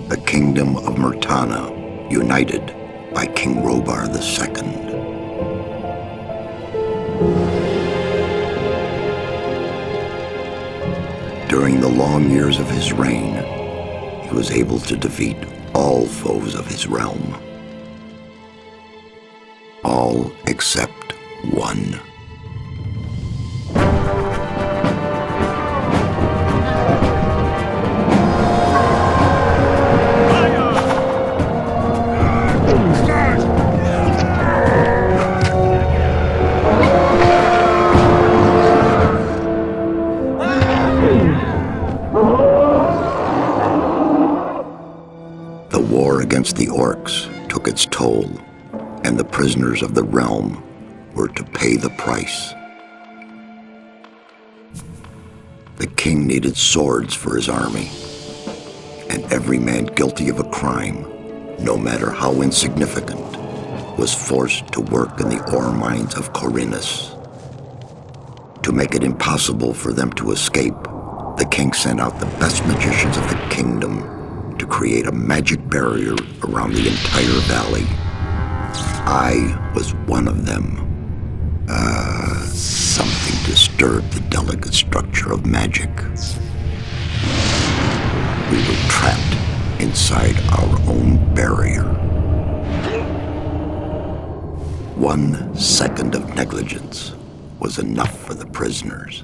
The kingdom of Myrthany, united by King Robar II. During the long years of his reign, he was able to defeat all foes of his realm. All except one. Against the orcs took its toll, and the prisoners of the realm were to pay the price. The king needed swords for his army, and every man guilty of a crime, no matter how insignificant, was forced to work in the ore mines of Khorinis. To make it impossible for them to escape, the king sent out the best magicians of the kingdom to create a magic barrier around the entire valley. I was one of them. Something disturbed the delicate structure of magic. We were trapped inside our own barrier. 1 second of negligence was enough for the prisoners.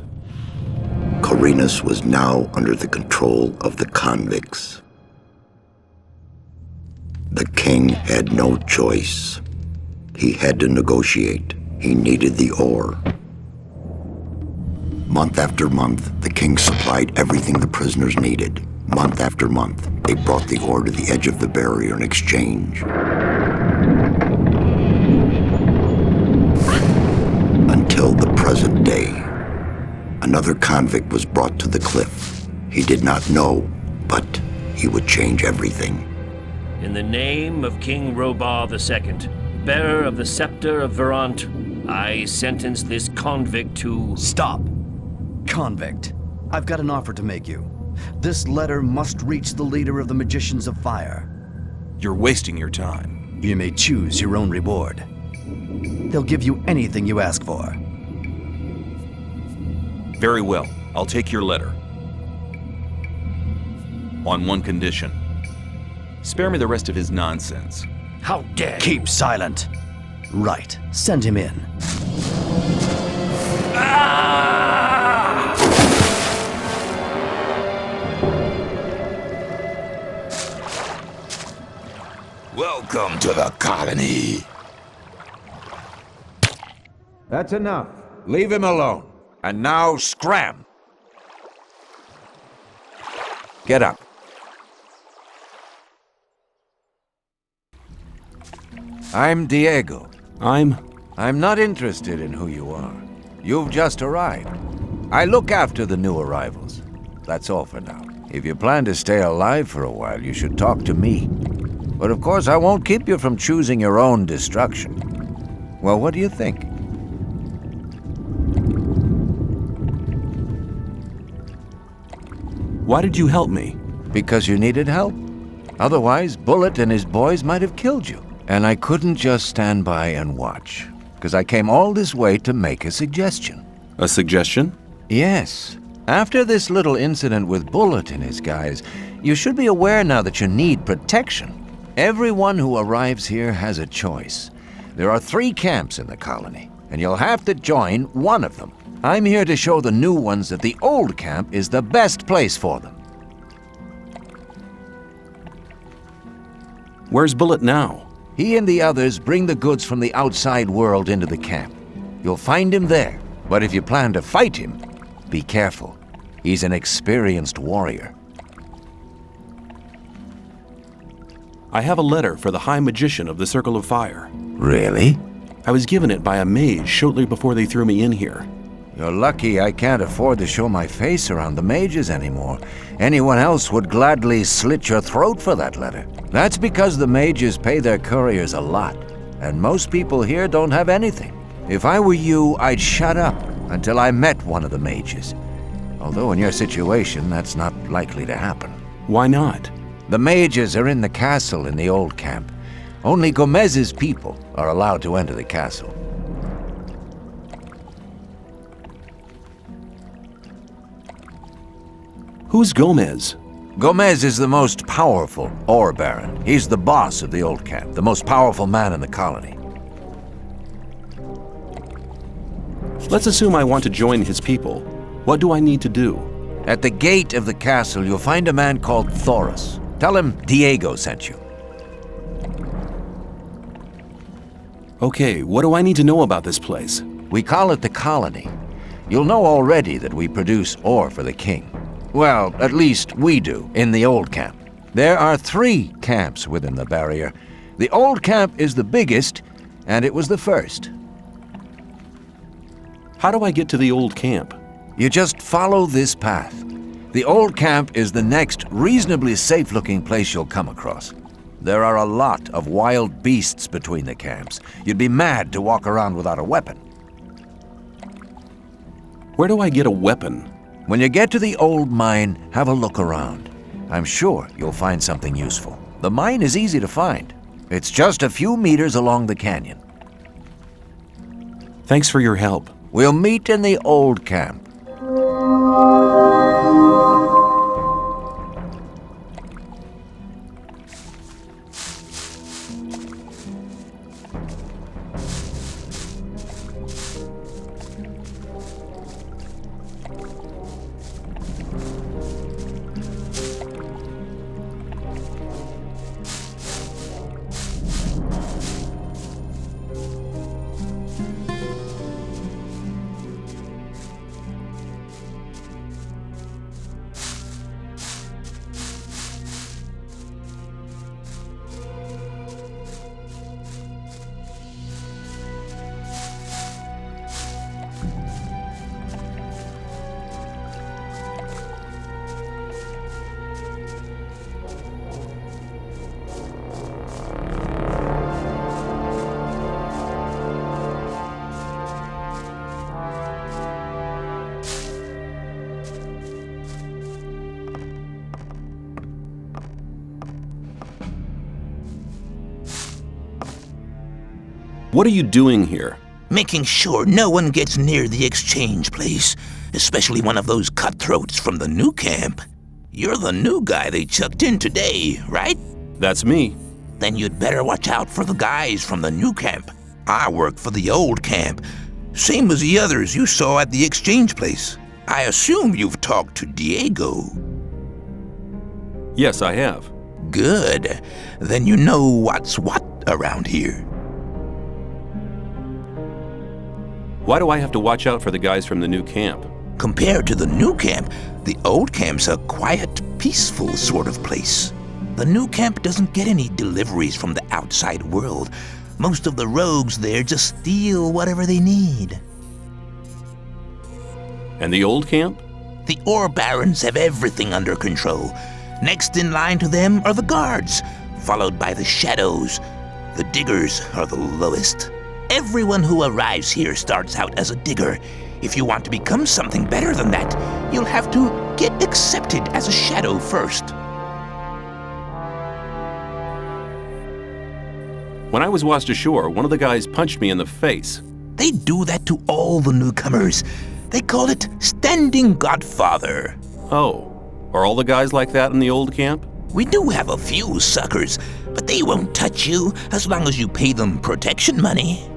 Khorinis was now under the control of the convicts. The king had no choice. He had to negotiate. He needed the ore. Month after month, the king supplied everything the prisoners needed. Month after month, they brought the ore to the edge of the barrier in exchange. Until the present day. Another convict was brought to the cliff. He did not know, but he would change everything. In the name of King Robar II, bearer of the scepter of Verant, I sentence this convict to... Stop! Convict, I've got an offer to make you. This letter must reach the leader of the Magicians of Fire. You're wasting your time. You may choose your own reward. They'll give you anything you ask for. Very well, I'll take your letter. On one condition. Spare me the rest of his nonsense. How dare you! Keep silent. Right, send him in. Welcome to the colony. That's enough. Leave him alone. And now scram. Get up. I'm Diego. I'm not interested in who you are. You've just arrived. I look after the new arrivals. That's all for now. If you plan to stay alive for a while, you should talk to me. But of course, I won't keep you from choosing your own destruction. Well, what do you think? Why did you help me? Because you needed help. Otherwise, Bullet and his boys might have killed you. And I couldn't just stand by and watch, because I came all this way to make a suggestion. A suggestion? Yes. After this little incident with Bullet and his guys, you should be aware now that you need protection. Everyone who arrives here has a choice. There are 3 camps in the colony, and you'll have to join one of them. I'm here to show the new ones that the old camp is the best place for them. Where's Bullet now? He and the others bring the goods from the outside world into the camp. You'll find him there, but if you plan to fight him, be careful. He's an experienced warrior. I have a letter for the High Magician of the Circle of Fire. Really? I was given it by a mage shortly before they threw me in here. You're lucky I can't afford to show my face around the mages anymore. Anyone else would gladly slit your throat for that letter. That's because the mages pay their couriers a lot, and most people here don't have anything. If I were you, I'd shut up until I met one of the mages. Although in your situation, that's not likely to happen. Why not? The mages are in the castle in the old camp. Only Gomez's people are allowed to enter the castle. Who's Gomez? Gomez is the most powerful ore baron. He's the boss of the old camp, the most powerful man in the colony. Let's assume I want to join his people. What do I need to do? At the gate of the castle, you'll find a man called Thoris. Tell him Diego sent you. Okay, what do I need to know about this place? We call it the colony. You'll know already that we produce ore for the king. Well, at least we do, in the old camp. There are 3 camps within the barrier. The old camp is the biggest, and it was the first. How do I get to the old camp? You just follow this path. The old camp is the next reasonably safe-looking place you'll come across. There are a lot of wild beasts between the camps. You'd be mad to walk around without a weapon. Where do I get a weapon? When you get to the old mine, have a look around. I'm sure you'll find something useful. The mine is easy to find. It's just a few meters along the canyon. Thanks for your help. We'll meet in the old camp. What are you doing here? Making sure no one gets near the exchange place, especially one of those cutthroats from the new camp. You're the new guy they chucked in today, right? That's me. Then you'd better watch out for the guys from the new camp. I work for the old camp, same as the others you saw at the exchange place. I assume you've talked to Diego. Yes, I have. Good. Then you know what's what around here. Why do I have to watch out for the guys from the new camp? Compared to the new camp, the old camp's a quiet, peaceful sort of place. The new camp doesn't get any deliveries from the outside world. Most of the rogues there just steal whatever they need. And the old camp? The ore barons have everything under control. Next in line to them are the guards, followed by the shadows. The diggers are the lowest. Everyone who arrives here starts out as a digger. If you want to become something better than that, you'll have to get accepted as a shadow first. When I was washed ashore, one of the guys punched me in the face. They do that to all the newcomers. They call it standing godfather. Oh, are all the guys like that in the old camp? We do have a few suckers, but they won't touch you as long as you pay them protection money.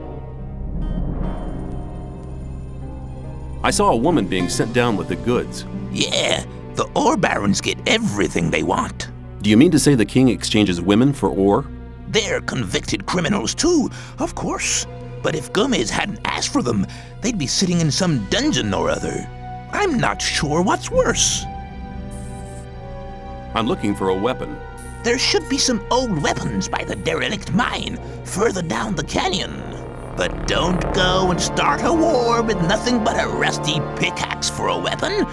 I saw a woman being sent down with the goods. Yeah, the ore barons get everything they want. Do you mean to say the king exchanges women for ore? They're convicted criminals too, of course. But if Gomez hadn't asked for them, they'd be sitting in some dungeon or other. I'm not sure what's worse. I'm looking for a weapon. There should be some old weapons by the derelict mine, further down the canyon. But don't go and start a war with nothing but a rusty pickaxe for a weapon.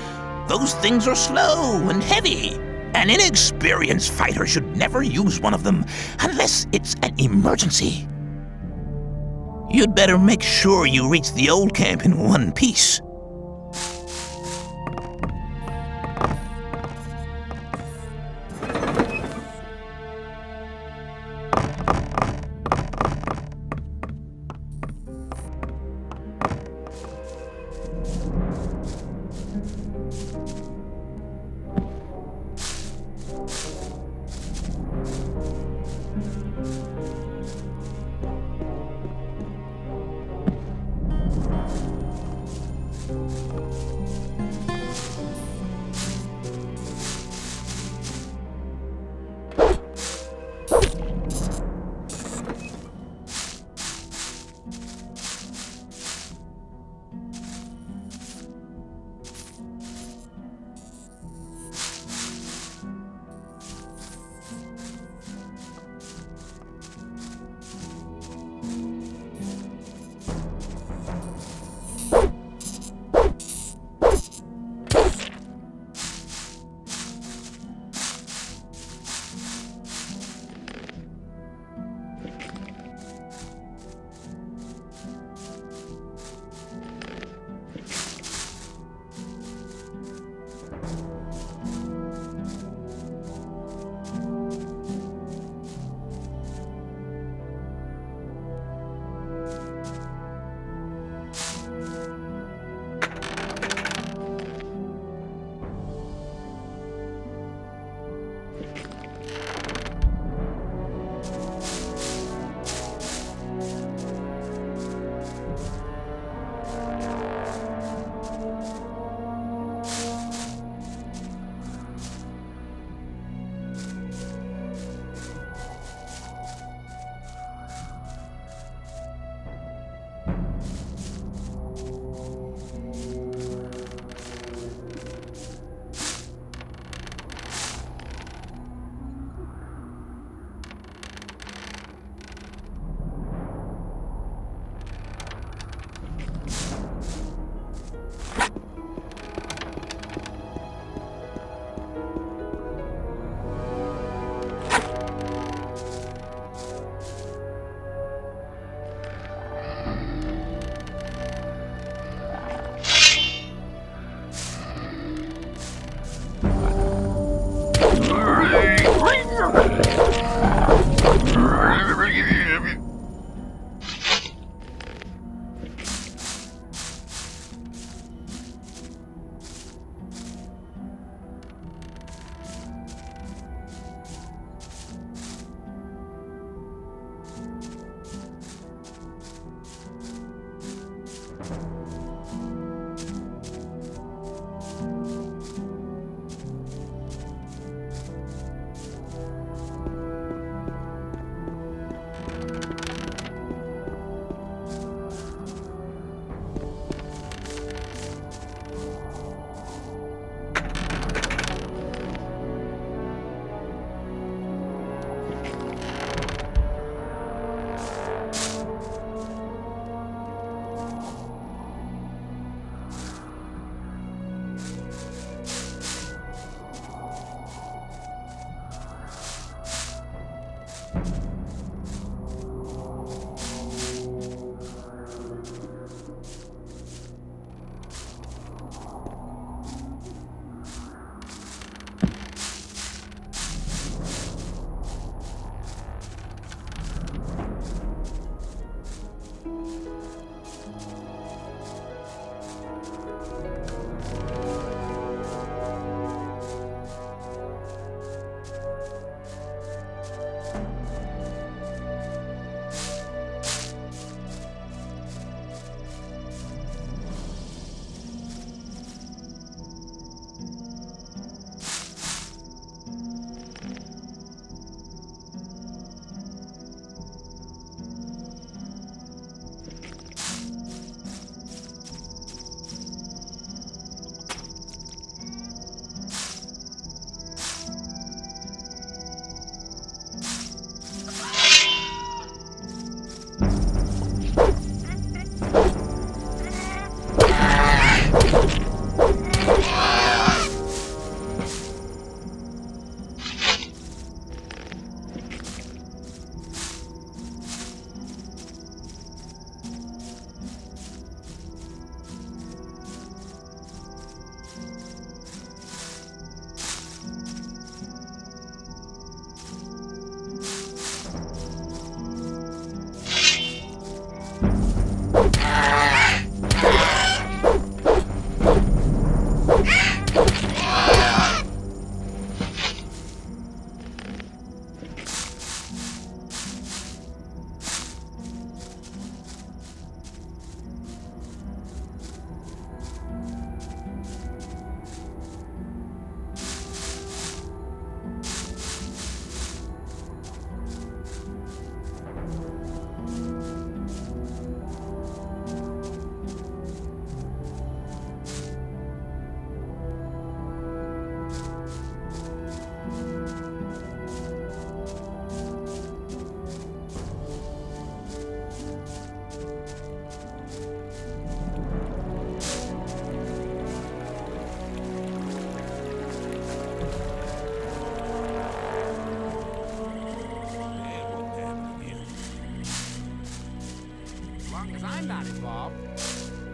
Those things are slow and heavy. An inexperienced fighter should never use one of them, unless it's an emergency. You'd better make sure you reach the old camp in one piece.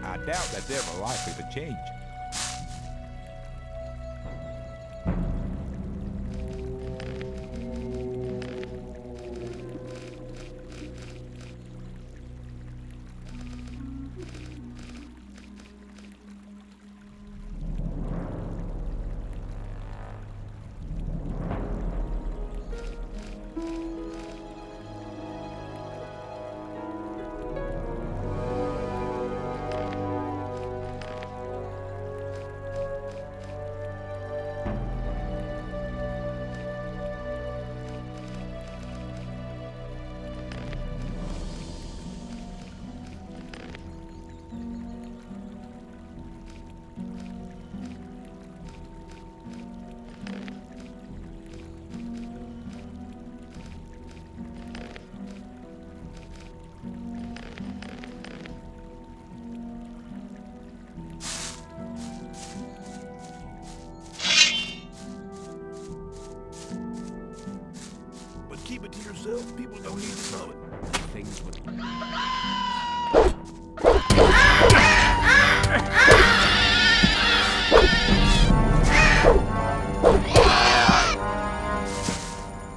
I doubt that's ever likely to change. Keep it to yourself. People don't need to know it. Things would...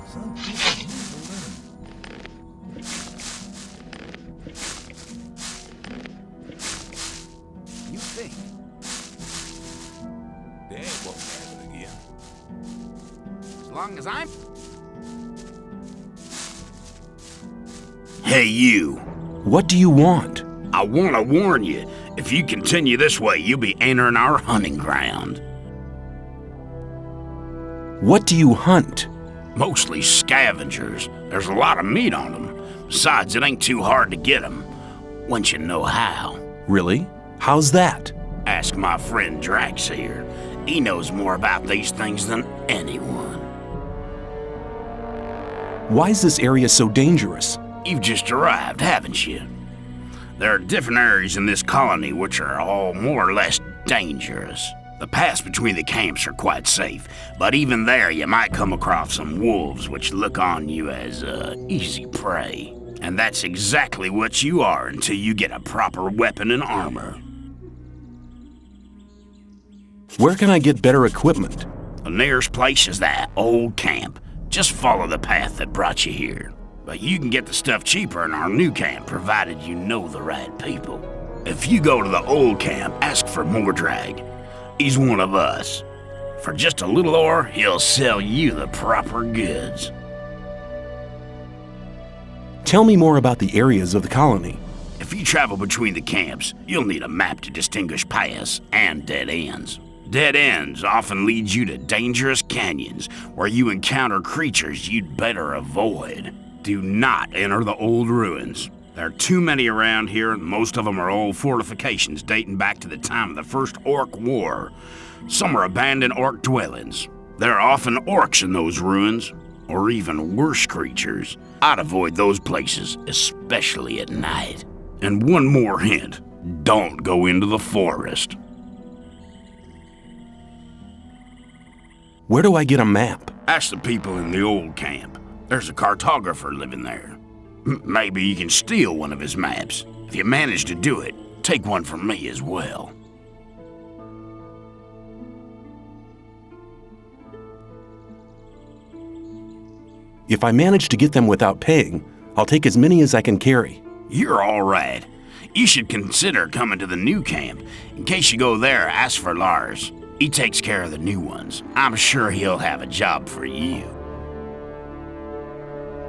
Some people need to learn. You think? That won't happen again. As long as I'm... Hey, you. What do you want? I want to warn you. If you continue this way, you'll be entering our hunting ground. What do you hunt? Mostly scavengers. There's a lot of meat on them. Besides, it ain't too hard to get them, once you know how. Really? How's that? Ask my friend Drax here. He knows more about these things than anyone. Why is this area so dangerous? You've just arrived, haven't you? There are different areas in this colony which are all more or less dangerous. The paths between the camps are quite safe, but even there you might come across some wolves which look on you as easy prey. And that's exactly what you are until you get a proper weapon and armor. Where can I get better equipment? The nearest place is that old camp. Just follow the path that brought you here. But you can get the stuff cheaper in our new camp, provided you know the right people. If you go to the old camp, ask for Mordrag. He's one of us. For just a little ore, he'll sell you the proper goods. Tell me more about the areas of the colony. If you travel between the camps, you'll need a map to distinguish paths and dead ends. Dead ends often lead you to dangerous canyons where you encounter creatures you'd better avoid. Do not enter the old ruins. There are too many around here, and most of them are old fortifications dating back to the time of the First Orc War. Some are abandoned orc dwellings. There are often orcs in those ruins, or even worse creatures. I'd avoid those places, especially at night. And one more hint, don't go into the forest. Where do I get a map? Ask the people in the old camp. There's a cartographer living there. Maybe you can steal one of his maps. If you manage to do it, take one from me as well. If I manage to get them without paying, I'll take as many as I can carry. You're all right. You should consider coming to the new camp. In case you go there, ask for Lars. He takes care of the new ones. I'm sure he'll have a job for you.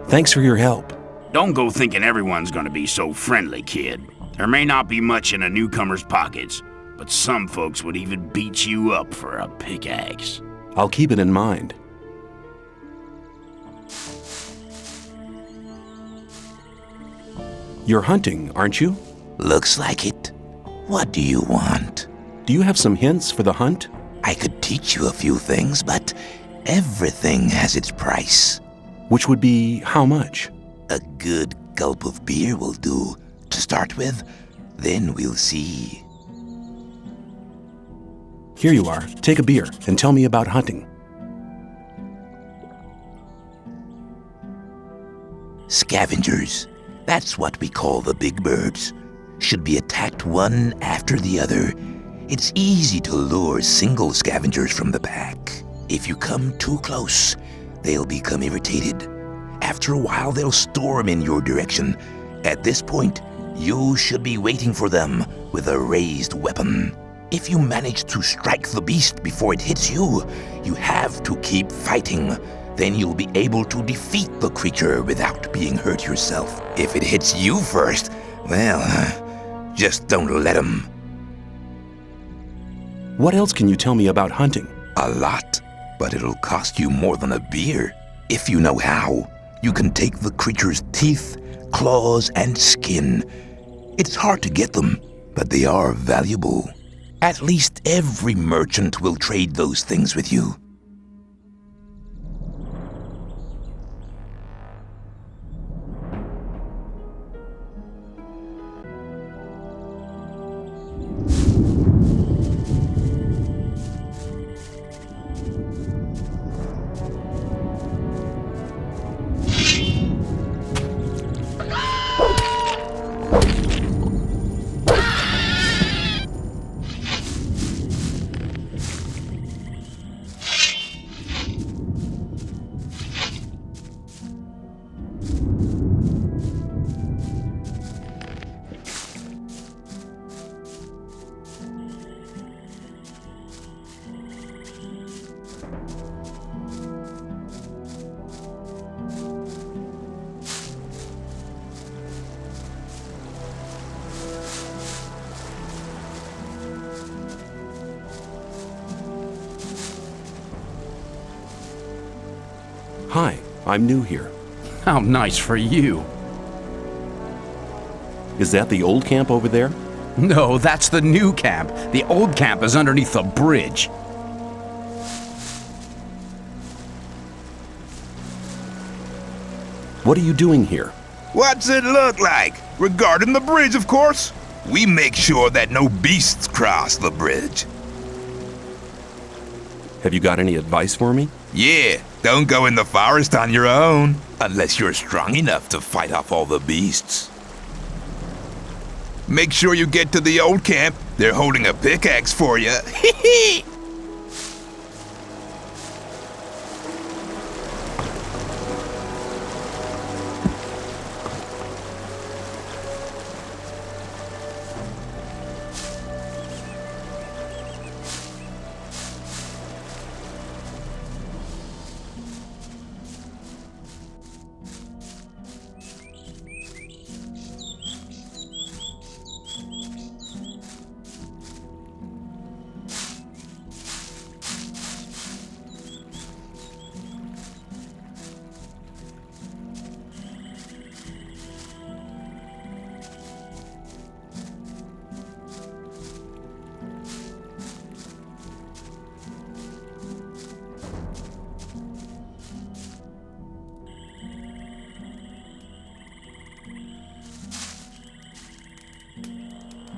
Thanks for your help. Don't go thinking everyone's gonna be so friendly, kid. There may not be much in a newcomer's pockets, but some folks would even beat you up for a pickaxe. I'll keep it in mind. You're hunting, aren't you? Looks like it. What do you want? Do you have some hints for the hunt? I could teach you a few things, but everything has its price. Which would be how much? A good gulp of beer will do. To start with, then we'll see. Here you are. Take a beer and tell me about hunting. Scavengers. That's what we call the big birds. Should be attacked one after the other. It's easy to lure single scavengers from the pack. If you come too close, they'll become irritated. After a while, they'll storm in your direction. At this point, you should be waiting for them with a raised weapon. If you manage to strike the beast before it hits you, you have to keep fighting. Then you'll be able to defeat the creature without being hurt yourself. If it hits you first, well, just don't let him. What else can you tell me about hunting? A lot, but it'll cost you more than a beer. If you know how, you can take the creature's teeth, claws, and skin. It's hard to get them, but they are valuable. At least every merchant will trade those things with you. Hi, I'm new here. How nice for you. Is that the old camp over there? No, that's the new camp. The old camp is underneath the bridge. What are you doing here? What's it look like? Regarding the bridge, of course. We make sure that no beasts cross the bridge. Have you got any advice for me? Yeah, don't go in the forest on your own. Unless you're strong enough to fight off all the beasts. Make sure you get to the old camp. They're holding a pickaxe for you.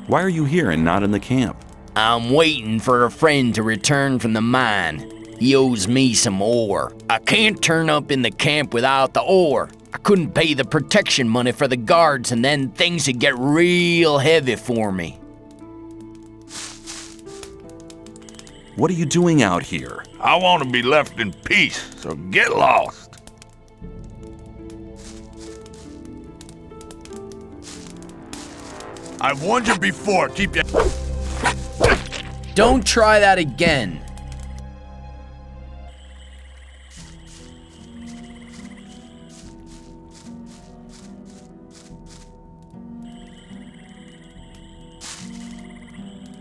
Why are you here and not in the camp? I'm waiting for a friend to return from the mine. He owes me some ore. I can't turn up in the camp without the ore. I couldn't pay the protection money for the guards, and then things would get real heavy for me. What are you doing out here? I want to be left in peace, so get lost. I've warned you before, keep your... Don't try that again.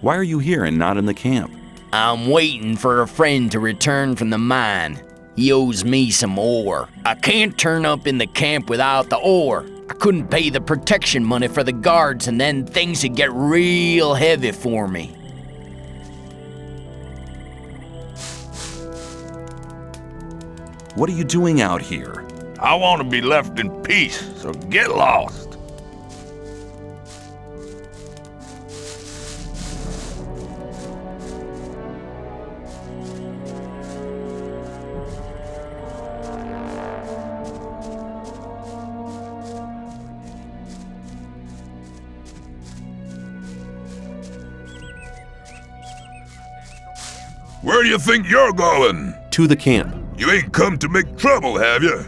Why are you here and not in the camp? I'm waiting for a friend to return from the mine. He owes me some ore. I can't turn up in the camp without the ore. I couldn't pay the protection money for the guards, and then things would get real heavy for me. What are you doing out here? I want to be left in peace, so get lost. Where do you think you're going? To the camp. You ain't come to make trouble, have you?